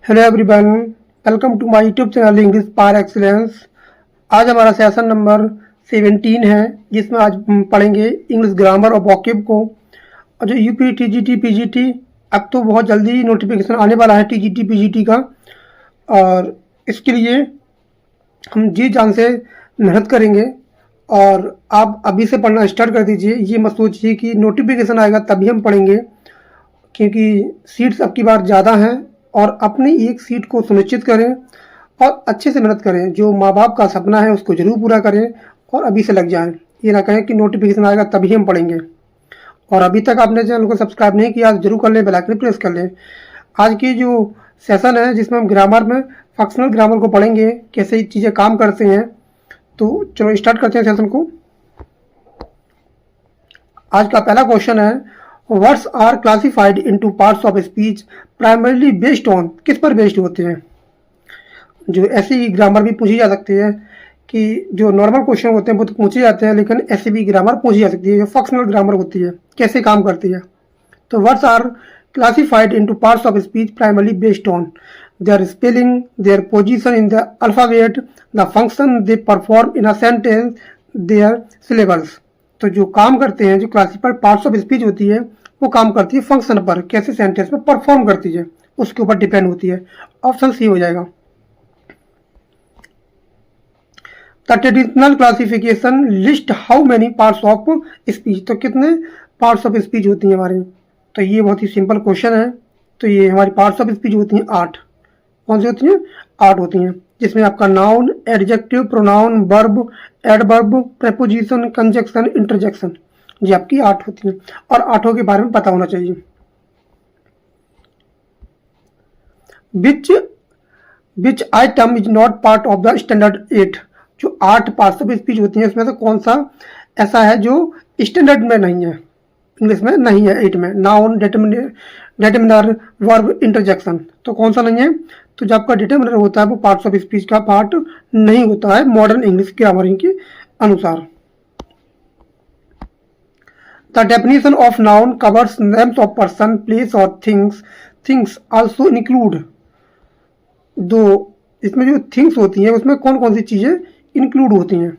Hello everyone, welcome to my YouTube channel English par excellence. आज हमारा session number 17 है, जिसमें आज हम पढ़ेंगे इंग्लिश ग्रामर और वोकैब को। और जो यूपी टीजीटी पीजीटी, अब तो बहुत जल्दी नोटिफिकेशन आने वाला है टीजीटी पीजीटी का, और इसके लिए हम जी जान से मेहनत करेंगे। और आप अभी से पढ़ना स्टार्ट कर दीजिए। ये मत सोचिए कि नोटिफिकेशन आएगा तभी हम पढ़ेंगे, क्योंकि सीट्स अब की बार ज़्यादा हैं और अपनी एक सीट को सुनिश्चित करें और अच्छे से मेहनत करें। जो माँ बाप का सपना है उसको ज़रूर पूरा करें और अभी से लग जाएं। ये ना कहें कि नोटिफिकेशन आएगा तभी हम पढ़ेंगे। और अभी तक आपने चैनल को सब्सक्राइब नहीं किया तो जरूर कर लें, बेल आइकन प्रेस कर लें। आज की जो सेशन है जिसमें हम ग्रामर में फंक्शनल ग्रामर को पढ़ेंगे, कैसे चीज़ें काम करते हैं। तो चलो स्टार्ट करते हैं सेशन को। आज का पहला क्वेश्चन है, words are classified into parts of speech primarily based on, किस पर बेस्ड होते हैं। जो ऐसी ग्रामर भी पूछी जा सकती है कि जो नॉर्मल क्वेश्चन होते हैं वो तो पूछे जाते हैं, लेकिन ऐसी भी ग्रामर पूछी जा सकती है जो फंक्शनल ग्रामर होती है, कैसे काम करती है। तो words are classified into parts of speech primarily based on their spelling, their position in the alphabet, the function they perform in a sentence, their syllables. तो जो काम करते हैं, जो क्लासिफाइड पार्ट्स ऑफ स्पीच होती है, वो काम करती है फंक्शन पर, कैसे सेंटेंस में परफॉर्म करती है उसके ऊपर डिपेंड होती है। ऑप्शन सी हो जाएगा। The traditional classification list how many parts of speech, तो कितने पार्ट्स ऑफ स्पीच होती हैं हमारी। तो ये बहुत ही सिंपल क्वेश्चन है। तो ये हमारी पार्ट्स ऑफ स्पीच होती हैं 8। कौन सी होती हैं? 8 होती हैं, जिसमें आपका noun, adjective, pronoun, verb, adverb, preposition, conjunction, interjection, ये आपकी 8 होती हैं। और 8 के बारे में पता होना चाहिए। विच item is not part of the standard 8, जो 8 पार्ट्स ऑफ स्पीच होती हैं उसमें से कौन सा ऐसा है जो स्टैंडर्ड में नहीं है, इंग्लिश में नहीं है 8 में। नाउन, डिटरमिनर, वर्ब, इंटरजेक्शन, तो कौन सा नहीं है? तो जो आपका डिटरमिनर होता है वो पार्ट्स ऑफ स्पीच का पार्ट नहीं होता है मॉडर्न इंग्लिश ग्रामर के अनुसार। The definition of noun covers names of person, place और थिंग्स। थिंग्स आल्सो इंक्लूड, दो इसमें जो थिंग्स होती हैं उसमें कौन कौन सी चीज़ें इंक्लूड होती हैं?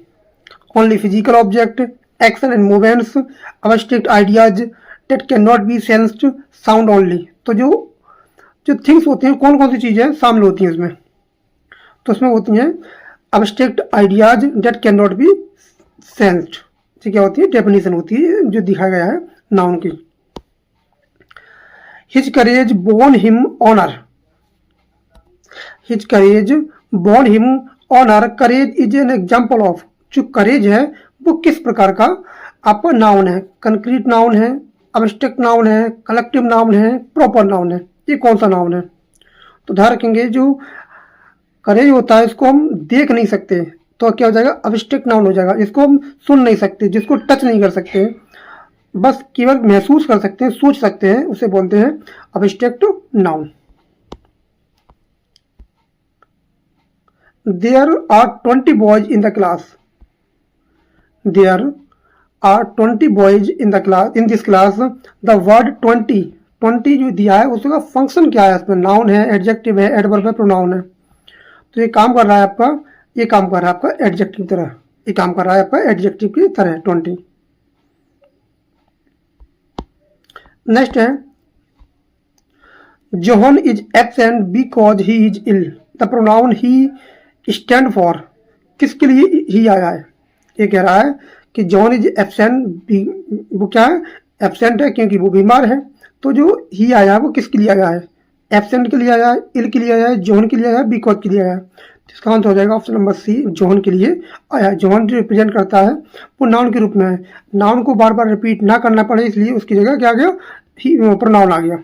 Only physical object, action and movements, abstract ideas that can not be sensed, sound only. तो जो थिंग्स होती हैं कौन कौन सी चीज़ें शामिल होती हैं इसमें? तो उसमें होती हैं abstract ideas that can not be sensed. ये क्या होती है? डेफिनेशन होती है जो दिखाया गया है नाउन की। His courage born him honour, his courage born him honour. Courage is an example of, जो करेज है वो किस प्रकार का आपका नाउन है? कंक्रीट नाउन है, अब्स्ट्रैक्ट नाउन है, कलेक्टिव नाउन है, प्रॉपर नाउन है। ये कौन सा नाउन है? तो ध्यान रखेंगे, जो करेज होता है इसको हम देख नहीं सकते, तो क्या हो जाएगा? अब्स्ट्रैक्ट नाउन हो जाएगा। इसको हम सुन नहीं सकते, जिसको टच नहीं कर सकते, बस केवल महसूस कर सकते हैं, सोच सकते हैं, उसे बोलते हैं abstract noun. There are 20 boys in the class. There are 20 boys in the class. In this class, the word 20 जो दिया है उसका फंक्शन क्या है? इसमें नाउन है, एडजेक्टिव है, एडवर्ब है, प्रोनाउन है। तो ये काम कर रहा है आपका, ये काम कर रहा है आपका एडजेक्टिव की तरह, ये काम कर रहा है आपका एडजेक्टिव की तरह 20। नेक्स्ट है, John is absent because he is ill. The pronoun he stand for, किसके लिए ही आया है? ये कह रहा है कि जॉन इज एब्सेंट, वो क्या है? एब्सेंट है क्योंकि वो बीमार है। तो जो ही आया है वो किसके लिए आया है? एब्सेंट के लिए आया है, इल के लिए आया है, जॉन के लिए आया है, बिकॉज के लिए आया है। तो इसका आंसर हो जाएगा ऑप्शन नंबर सी, जॉन के लिए आया है। जॉन जो रिप्रेजेंट करता है वो नाउन के रूप में है। नाउन को बार बार रिपीट ना करना पड़े इसलिए उसकी जगह क्या आ गया? ही प्रोनाउन आ गया।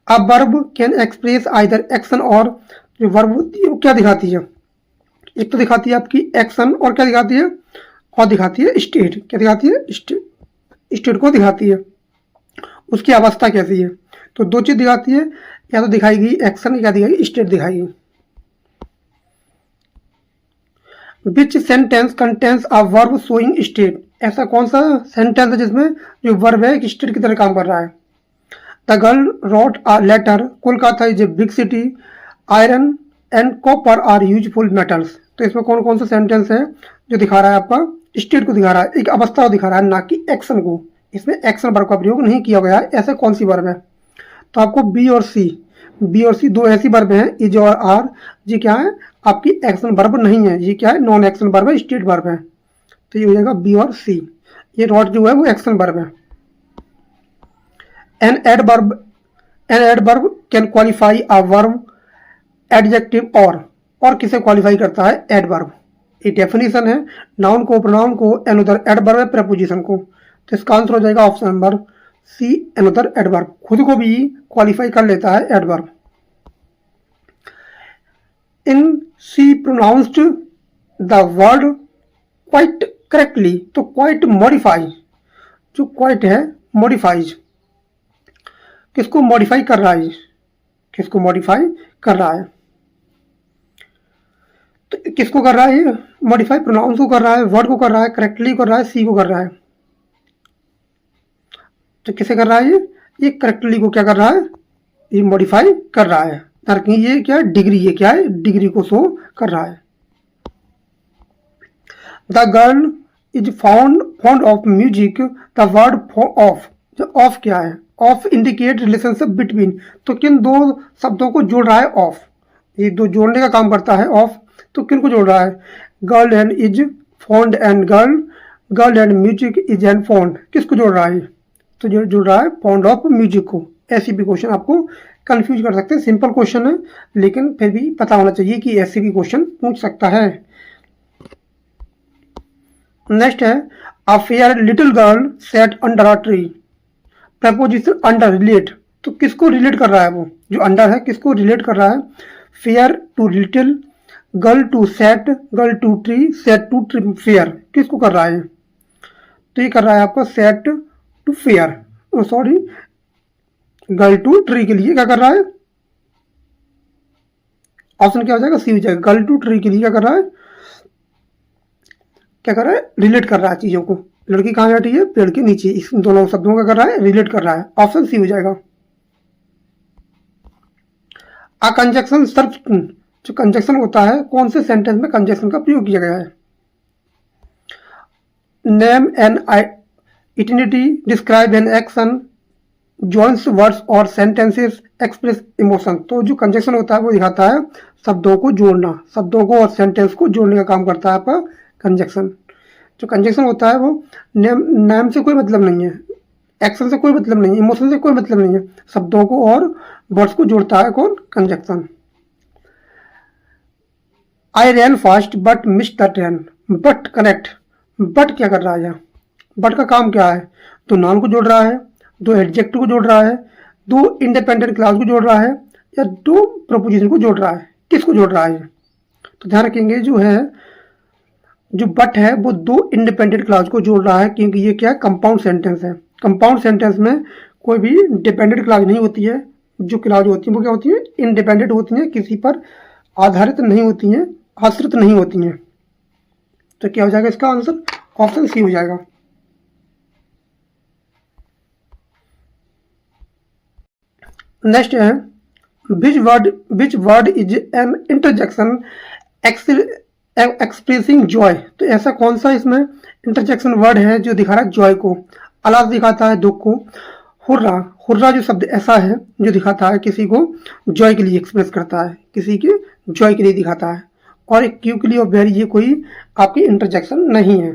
अब verb can express either action, और जो वर्ब होती है वो क्या दिखाती है? एक तो दिखाती है आपकी एक्शन, और क्या दिखाती है? और दिखाती है स्टेट। क्या दिखाती है? स्टेट को दिखाती है, उसकी अवस्था कैसी है। तो दो चीज दिखाती है, या तो दिखाएगी एक्शन, या दिखाएगी स्टेट दिखाएगी। विच sentence contains a verb showing state, ऐसा कौन सा सेंटेंस है जिसमें जो वर्ब है एक स्टेट की तरह काम कर रहा है? The girl wrote a letter, Kolkata is a big city, iron and copper are useful metals. तो इसमें कौन कौन सा सेंटेंस है जो दिखा रहा है आपका स्टेट को दिखा रहा है, एक अवस्था को दिखा रहा है, ना कि एक्शन को। इसमें एक्शन वर्ब का प्रयोग नहीं किया गया है। ऐसे कौन सी वर्ब है? तो आपको बी और सी दो ऐसी वर्ब हैं, इज और आर, ये क्या है आपकी एक्शन वर्ब नहीं है, ये क्या है नॉन एक्शन वर्ब है, स्टेट वर्ब है। तो ये हो जाएगा बी और सी। ये रॉट जो है वो एक्शन वर्ब है। An adverb can qualify a verb, adjective और किसे क्वालिफाई करता है? एडवर्ब। ये डेफिनेशन है, नाउन को, प्रोनाउन को, एनदर एडवर्ब है प्रेपोजिशन को। तो इसका आंसर हो जाएगा option number C, another adverb. खुद को भी क्वालिफाई कर लेता है adverb. In C pronounced the word quite correctly, तो क्वाइट मॉडिफाई, जो क्वाइट है मॉडिफाइज, किसको मॉडिफाई कर रहा है? किसको मॉडिफाई कर रहा है? तो किसको कर रहा है मॉडिफाई? प्रोनाउंस को कर रहा है, वर्ड को कर रहा है, करेक्टली कर रहा है, सी को कर रहा है। तो किसे कर रहा है? ये करेक्टली को क्या कर रहा है? ये मॉडिफाई कर रहा है। ताकि ये क्या डिग्री, ये क्या है डिग्री को शो कर रहा है। The girl is fond of music, the word of, जो ऑफ क्या है? ऑफ इंडिकेट रिलेशनशिप बिटवीन, तो किन दो शब्दों को जोड़ रहा है? ऑफ, ये दो जोड़ने का काम करता है ऑफ। तो किन को जोड़ रहा है? Girl and is, fond and girl, girl and music is and fond, किसको जोड़ रहा है? तो जो जुड़ रहा है फॉन्ड ऑफ म्यूजिक को। ऐसी भी क्वेश्चन आपको कंफ्यूज कर सकते हैं। सिंपल क्वेश्चन है लेकिन फिर भी पता होना चाहिए कि ऐसे भी क्वेश्चन पूछ सकता है। नेक्स्ट है a fair little girl set under a tree, preposition under relate, तो किसको रिलेट कर रहा है? वो जो अंडर है किसको रिलेट कर रहा है? Fair to little, girl to set, girl to tree, set to tree, fair किसको कर रहा है? तो ये कर रहा है आपका set to fair, sorry girl to tree के लिए क्या कर रहा है? ऑप्शन क्या हो जाएगा? सी हो जाएगा। गर्ल टू ट्री के लिए क्या कर रहा है? क्या कर रहा है? रिलेट कर रहा है चीजों को। लड़की कहाँ बैठी है? पेड़ के नीचे। इस दोनों शब्दों का कर रहा है? रिलेट कर रहा है। ऑप्शन सी हो जाएगा। अ कंजक्शन सर्फ, जो कंजक्शन होता है कौन से सेंटेंस में कंजक्शन का प्रयोग किया गया है? Name an entity, describe an action, joins words और सेंटेंसेस, एक्सप्रेस इमोशन। तो जो कंजक्शन होता है वो दिखाता है शब्दों को जोड़ना, शब्दों को और सेंटेंस को जोड़ने का काम करता है आपका कंजक्शन। जो कंजक्शन होता है वो नेम से कोई मतलब नहीं है, एक्शन से कोई मतलब नहीं है, इमोशन से कोई मतलब नहीं है, शब्दों को और वर्ड्स को जोड़ता है कौन? Conjunction. I ran fast but miss the train, but connect, but क्या कर रहा है यहाँ? बट का काम क्या है? तो नाउन को जोड़ रहा है, दो एडजेक्टिव को जोड़ रहा है, दो इंडिपेंडेंट क्लास को जोड़ रहा है, या दो प्रपोजिशन को जोड़ रहा है। किसको जोड़ रहा है? तो ध्यान रखेंगे जो है जो बट है वो दो इंडिपेंडेंट क्लास को जोड़ रहा है, क्योंकि ये क्या है? कंपाउंड सेंटेंस है। कंपाउंड सेंटेंस में कोई भी डिपेंडेंट क्लास नहीं होती है। जो क्लास होती है वो क्या होती है? इंडिपेंडेंट होती हैं, किसी पर आधारित नहीं होती हैं, आश्रित नहीं होती हैं। तो क्या हो जाएगा इसका आंसर? ऑप्शन सी हो जाएगा। नेक्स्ट है which word is an interjection expressing Joy, तो ऐसा कौन सा इसमें इंटरजेक्शन वर्ड है जो दिखा रहा है जॉय को? अलास दिखाता है दुख को, हुर्रा, हुर्रा जो शब्द ऐसा है जो दिखाता है किसी को जॉय के लिए एक्सप्रेस करता है, किसी के जॉय के लिए दिखाता है। और एक क्यू के लिए और वेरी, ये कोई आपकी इंटरजेक्शन नहीं है।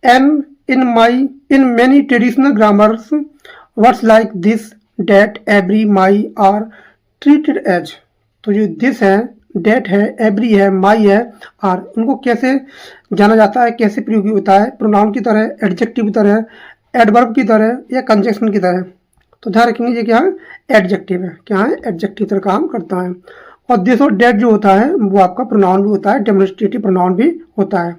An in many traditional grammars words like this, that, every, my are treated as, तो जो दिस है, डेट है, एवरी है, माई है, आर, उनको कैसे जाना जाता है, कैसे प्रयोग होता है? प्रोनाउन की तरह, एडजेक्टिव की तरह, एडवर्ब की तरह, या कंजक्शन की तरह? तो ध्यान रखेंगे ये क्या है? एडजेक्टिव है। क्या है? एडजेक्टिव तरह काम करता है। और दिस और डेट जो होता है वो आपका प्रोनाउन भी होता है, डेमोन्स्ट्रेटिव प्रोनाउन भी होता है।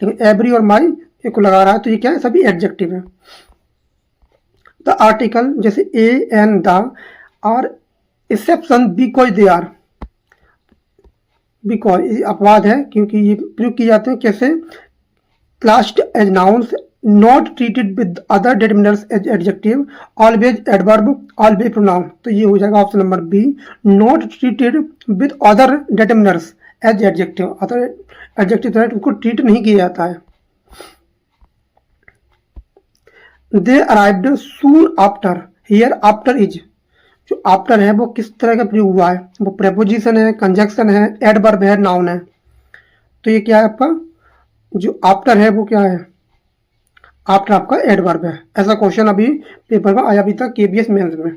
लेकिन एवरी और माई एक को लगा रहा है तो ये क्या है? सभी एडजेक्टिव है। द आर्टिकल जैसे a and the are exception because they are, because अपवाद है क्योंकि ये प्रयोग किए जाते हैं कैसे? Classed as nouns not treated with other determiners as adjective, always adverb, always pronoun. तो ये हो जाएगा option number B, not treated with other determiners as adjective. Other adjective उनको ट्रीट नहीं किया जाता है। They arrived soon after, here after is, जो आफ्टर है वो किस तरह का प्रयोग हुआ है, वो प्रेपोजिशन है, कंजक्शन है, एडवर्ब है, नाउन है। तो ये क्या है आपका जो आफ्टर है वो क्या है, आफ्टर आपका एडवर्ब है। ऐसा क्वेश्चन अभी पेपर में आया अभी तक केबीएस मेंस में,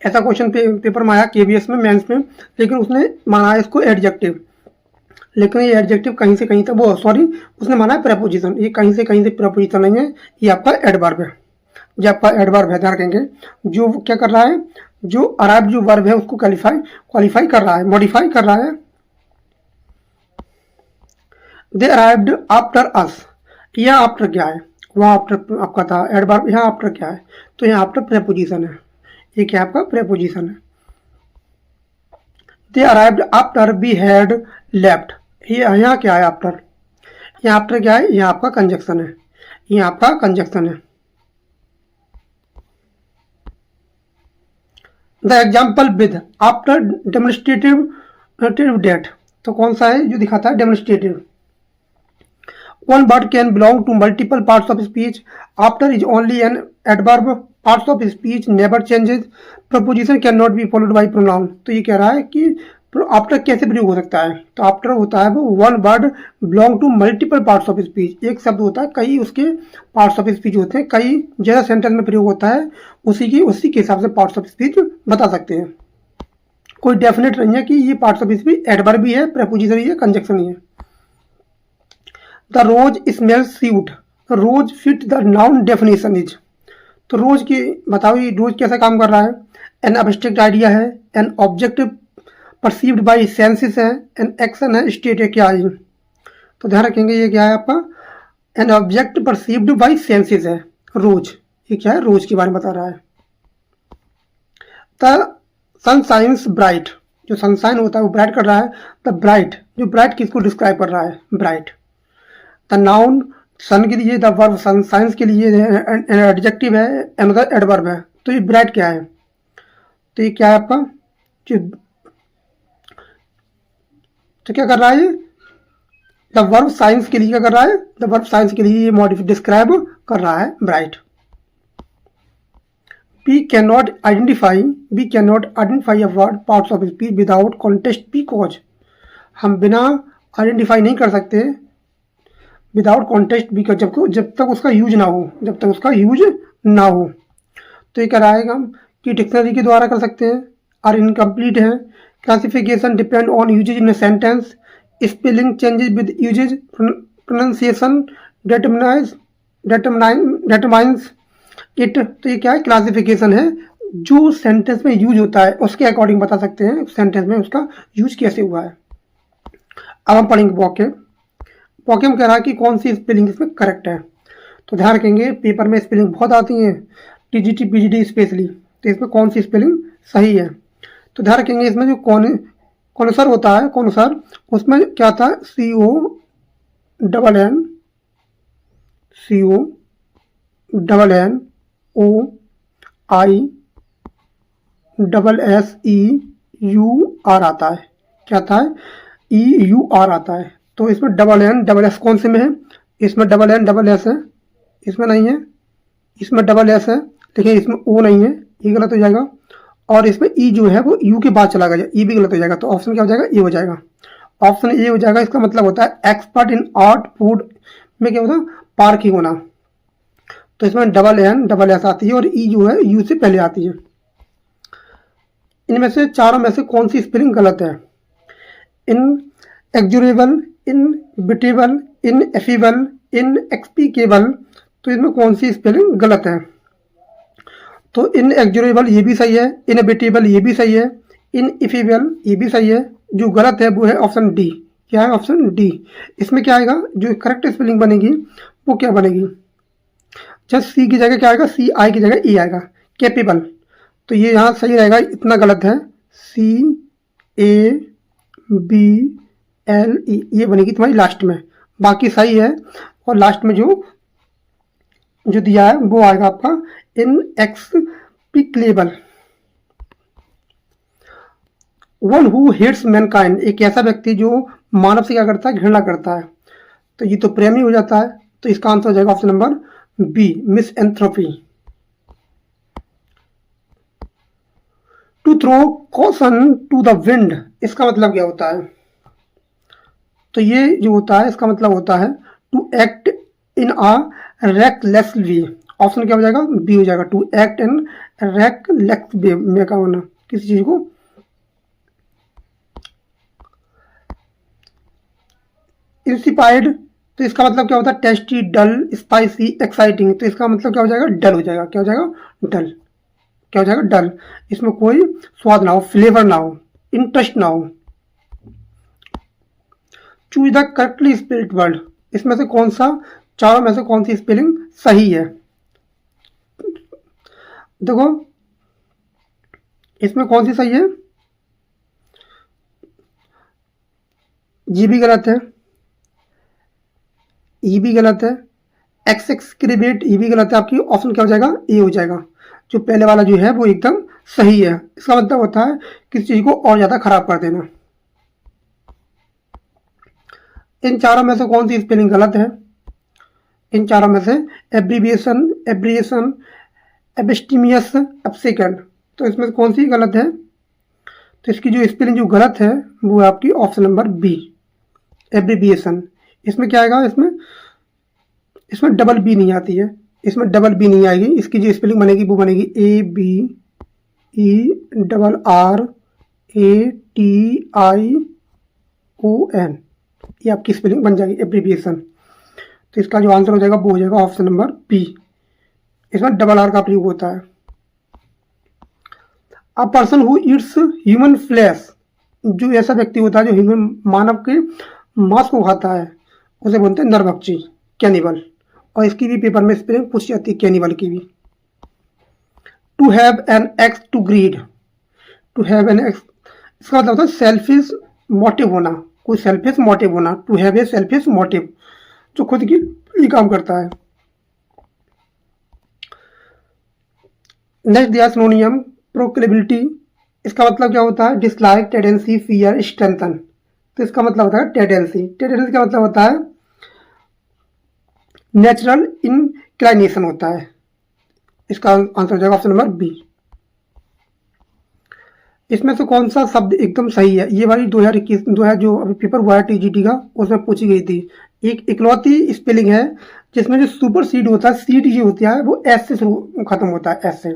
ऐसा क्वेश्चन पेपर में आया केबीएस में मेंस में, लेकिन उसने माना है इसको एडजेक्टिव, लेकिन ये एडजेक्टिव कहीं से कहीं तक वो सॉरी उसने माना है प्रेपोजिशन, ये कहीं से प्रेपोजिशन नहीं है, ये आपका एडवर्ब है। जो आपका एडवर्ब है ध्यान रखेंगे, जो क्या कर रहा है, जो अराइव जो वर्ब है उसको क्वालिफाई कर रहा है, मॉडिफाई कर रहा है। दे अराइव्ड आफ्टर अस, यह आफ्टर क्या है, वहाँ आफ्टर आपका था एडवर्ब, यहाँ आफ्टर क्या है, तो यहाँ आफ्टर प्रेपोजिशन है, ये क्या आपका प्रेपोजिशन है। They arrived after we had left, ये यहाँ क्या है आफ्टर, यहाँ आफ्टर क्या है, यहाँ आपका कंजक्शन है, यहाँ आपका कंजक्शन है। The example with after demonstrative that, तो कौन सा है जो दिखाता है demonstrative. One word can belong to multiple parts of speech. After is only an adverb. Parts of speech never changes. Preposition cannot be followed by pronoun. तो ये कह रहा है कि आफ्टर कैसे प्रयोग हो सकता है, तो आफ्टर होता है वो one word belong to multiple parts of speech, एक शब्द होता है कई उसके पार्ट्स ऑफ स्पीच होते हैं, कई जैसा सेंटेंस में प्रयोग होता है उसी के हिसाब से पार्ट्स ऑफ स्पीच बता सकते हैं। कोई डेफिनेट नहीं है कि ये पार्ट्स ऑफ स्पीच एडवर्ब भी है, प्रेपोजिशन ही है, कंजक्शन ही है। The rose smell sweet, rose fit the noun definition is, तो रोज की बताओ ये रोज कैसा काम कर रहा है, एन एब्स्ट्रैक्ट आइडिया है, an object perceived bye senses है, एन एक्शन है, स्टेट है, क्या है। तो ध्यान रखेंगे ये क्या है आपका, an object perceived bye senses है रोज, ये क्या है रोज के बारे में बता रहा है। द सन शाइन्स ब्राइट, जो सनशाइन होता है वो ब्राइट कर रहा है। द ब्राइट, जो ब्राइट किसको डिस्क्राइब कर रहा है, ब्राइट। द नाउन सन के लिए, द वर्ब सन साइंस के लिए एडजेक्टिव है, अनदर एडवर्ब है। तो ये ब्राइट क्या है, तो ये क्या है आपका तो क्या कर रहा है, द वर्ब साइंस के लिए क्या कर रहा है, द वर्ब साइंस के लिए ये मॉडिफाई डिस्क्राइब कर रहा है bright. We can not identify a word parts of speech without context because, हम बिना आइडेंटिफाई नहीं कर सकते विदाउट कॉन्टेक्स्ट बिकॉज, जब तक उसका यूज ना हो। तो ये कराएगा कि डिक्शनरी के द्वारा कर सकते हैं, और इनकम्प्लीट है। Classification depend on usage in sentence, spelling changes with usage, pronunciation determines it. तो ये क्या है, क्लासिफिकेशन है, जो सेंटेंस में यूज होता है उसके अकॉर्डिंग बता सकते हैं सेंटेंस में उसका यूज कैसे हुआ है। अब हम पढ़ेंगे वॉक्यूम कह रहा है कि कौन सी स्पेलिंग इसमें करेक्ट है। तो ध्यान रखेंगे पेपर में स्पेलिंग बहुत आती हैं, टीजीटी पीजीडी स्पेशली, तो इसमें कौन सी स्पेलिंग सही है। तो ध्यान रखेंगे इसमें जो कॉन्सर होता है, कॉन्सर उसमें क्या था, CONSEUR आता है, क्या था EUR आता है। तो इसमें डबल एस कौन से में है, इसमें डबल एस है, इसमें नहीं है, इसमें डबल एस है लेकिन इसमें ओ नहीं है, ये गलत हो जाएगा। और इसमें ई जो है वो यू के बाद चला गया, ई भी गलत हो जाएगा। तो ऑप्शन क्या हो जाएगा, ए हो जाएगा, ऑप्शन ए हो जाएगा। इसका मतलब होता है एक्सपर्ट इन आर्ट फूड में क्या होता है, पार्किंग होना। तो इसमें डबल एस आती है और ई जो है यू से पहले आती है। इनमें से चारों में से कौन सी स्पेलिंग गलत है, इन एक्जुरेबल, इन बिटेबल, इन एफिबल, इन एक्सपीकेबल। तो इसमें कौन सी स्पेलिंग गलत है, तो इन एक्जुरेबल ये भी सही है, इन बिटेबल ये भी सही है, इन एफिबल ये भी सही है। जो गलत है वो है ऑप्शन डी, क्या है ऑप्शन डी। इसमें क्या आएगा, जो करेक्ट स्पेलिंग बनेगी वो क्या बनेगी, जब सी की जगह क्या आएगा, सी आई की जगह ई आएगा, कैपेबल। तो ये यहाँ सही रहेगा, इतना गलत है, CABLE ये बनेगी तुम्हारी लास्ट में, बाकी सही है। और लास्ट में जो दिया है वो आएगा आपका inexplicable. One who hates mankind, एक ऐसा व्यक्ति जो मानव से क्या करता है, घृणा करता है। तो ये तो प्रेमी हो जाता है, तो इसका आंसर हो जाएगा option number B, misanthropy. To throw caution to the wind, इसका मतलब क्या होता है? तो ये जो होता है इसका मतलब होता है to act in a reckless way. Option क्या हो जाएगा? बी हो जाएगा, to act in reckless way में क्या होना, किसी चीज को इंसिपाइड, तो इसका मतलब क्या होता है? टेस्टी, डल, स्पाइसी, एक्साइटिंग। तो इसका मतलब क्या हो जाएगा? डल हो जाएगा। क्या हो जाएगा? डल। क्या हो जाएगा? डल। इसमें कोई स्वाद ना हो, फ्लेवर ना हो, इंटरेस्ट ना हो। Choose the correctly spelled word, इसमें से कौन सा, चारों में से कौन सी स्पेलिंग सही है? देखो इसमें कौन सी सही है? जी भी गलत है, ई भी गलत है, एक्सक्रीबेट ये भी गलत है। आपकी ऑप्शन क्या हो जाएगा? ए हो जाएगा। जो पहले वाला जो है वो एकदम सही है। इसका मतलब होता है किसी चीज को और ज्यादा खराब कर देना। इन चारों में से कौन सी स्पेलिंग गलत है? इन चारों में से एब्रीविएशन, एब्रिएशन, एब्स्टीमियस, एब्सिकेंड, तो इसमें से कौन सी गलत है? तो इसकी जो स्पेलिंग जो गलत है वो है आपकी ऑप्शन नंबर बी, एब्रीविएशन। इसमें क्या आएगा? इसमें डबल बी नहीं आती है, इसमें डबल बी नहीं आएगी। इसकी जो स्पेलिंग बनेगी वो बनेगी A B E double R A T I O N, ये आपकी स्पेलिंग बन जाएगी, एब्रीविएशन। तो इसका जो आंसर हो जाएगा वो हो जाएगा ऑप्शन नंबर बी, इसमें डबल आर का प्रयोग होता है। A person who Yeats human flesh, जो ऐसा व्यक्ति होता है जो ह्यूमन मानव के मांस को खाता है, उसे बोलते हैं नरभक्षी, कैनिबल। और इसकी भी पेपर में स्पेलिंग पूछी जाती है कैनिबल की भी। To have an axe to greed, to have an axe, इसका मतलब होता है सेल्फिश मोटिव होना, कोई सेल्फिश मोटिव होना। To have a selfish motive, जो खुद की लिए काम करता है। नेक्स्ट दिया सिनोनियम, प्रोक्लेबिलिटी, इसका मतलब क्या होता है? Dislike, tendency, fear, strengthen. तो इसका मतलब होता है टेंडेंसी। टेंडेंसी का मतलब होता है नेचुरल इंक्लाइनेशन होता है। इसका आंसर हो जाएगा ऑप्शन नंबर बी। इसमें से कौन सा शब्द एकदम सही है? ये वाली 2021 जो अभी पेपर हुआ है टीजीटी का, उसमें पूछी गई थी। एक इकलौती स्पेलिंग है जिसमें जो सुपर सीड होता है, सीड जो होता है वो एस से शुरू खत्म होता है, एस से।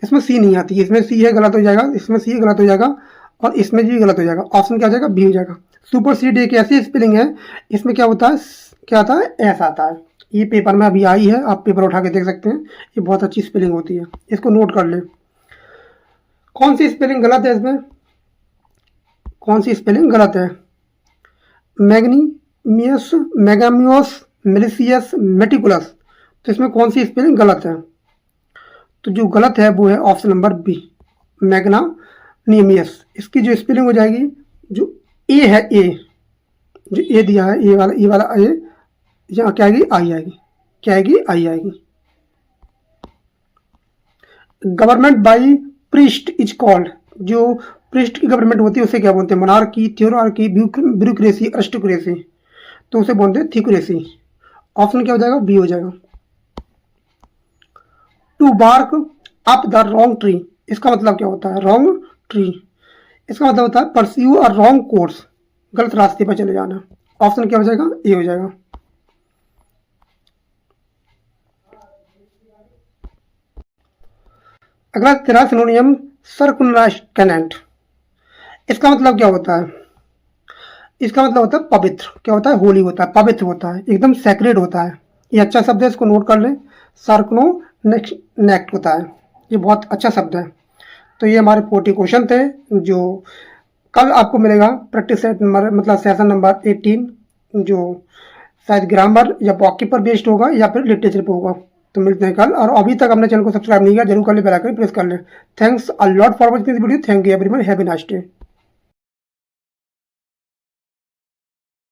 इसमें सी नहीं आती, इसमें सी है गलत हो जाएगा, इसमें सी गलत हो जाएगा, और इसमें भी गलत हो जाएगा। ऑप्शन क्या हो जाएगा? बी हो जाएगा। सुपर सीड एक ऐसी स्पेलिंग है, इसमें क्या होता है? क्या आता है? एस आता है। ये पेपर में अभी आई है, आप पेपर उठा के देख सकते हैं। ये बहुत अच्छी स्पेलिंग होती है, इसको नोट कर ले। कौन सी स्पेलिंग गलत है इसमें? कौन सी स्पेलिंग गलत है? मैग्नीमियस, मेगामियोस, मेलिसियस, मेटिकुलस। तो इसमें कौन सी स्पेलिंग गलत है? तो जो गलत है वो है ऑप्शन नंबर बी, मैग्नानिमियस। इसकी जो स्पेलिंग हो जाएगी, जो ए है, ए जो ए दिया है, ए वाला ए, यहाँ क्या आएगी? आई आएगी। क्या आएगी? आई आएगी। Government by priest is called, जो प्रिस्ट की गवर्नमेंट होती है उसे क्या बोलते हैं? Monarchy, theocracy, bureaucracy, aristocracy. तो उसे बोलते हैं थियोक्रेसी। ऑप्शन क्या हो जाएगा? बी हो जाएगा। To bark up the wrong tree, इसका मतलब क्या होता है? रॉन्ग ट्री, इसका मतलब होता है परस्यू अ रॉन्ग कोर्स, गलत रास्ते पर चले जाना। ऑप्शन क्या हो जाएगा? ए हो जाएगा। अगला तेरा सिनोनियम, सर्कुलस्टेंट, इसका मतलब क्या होता है? इसका मतलब होता है पवित्र। क्या होता है? होली होता है, पवित्र होता है, एकदम सैक्रेड होता है। ये अच्छा शब्द है, इसको नोट कर ले। सर्कनो नेक्ट होता है, ये बहुत अच्छा शब्द है। तो ये हमारे 40 क्वेश्चन थे, जो कल आपको मिलेगा प्रैक्टिस सेट नंबर, मतलब सेशन नंबर 18, जो शायद ग्रामर या वॉकिंग पर बेस्ड होगा या फिर लिटरेचर पर होगा। तो मिलते हैं कल। और अभी तक हमने चैनल को सब्सक्राइब नहीं किया, जरूर कर ले, बेल आइकन प्रेस कर ले। Thanks a lot for watching this video. Thank you everyone, have a nice day.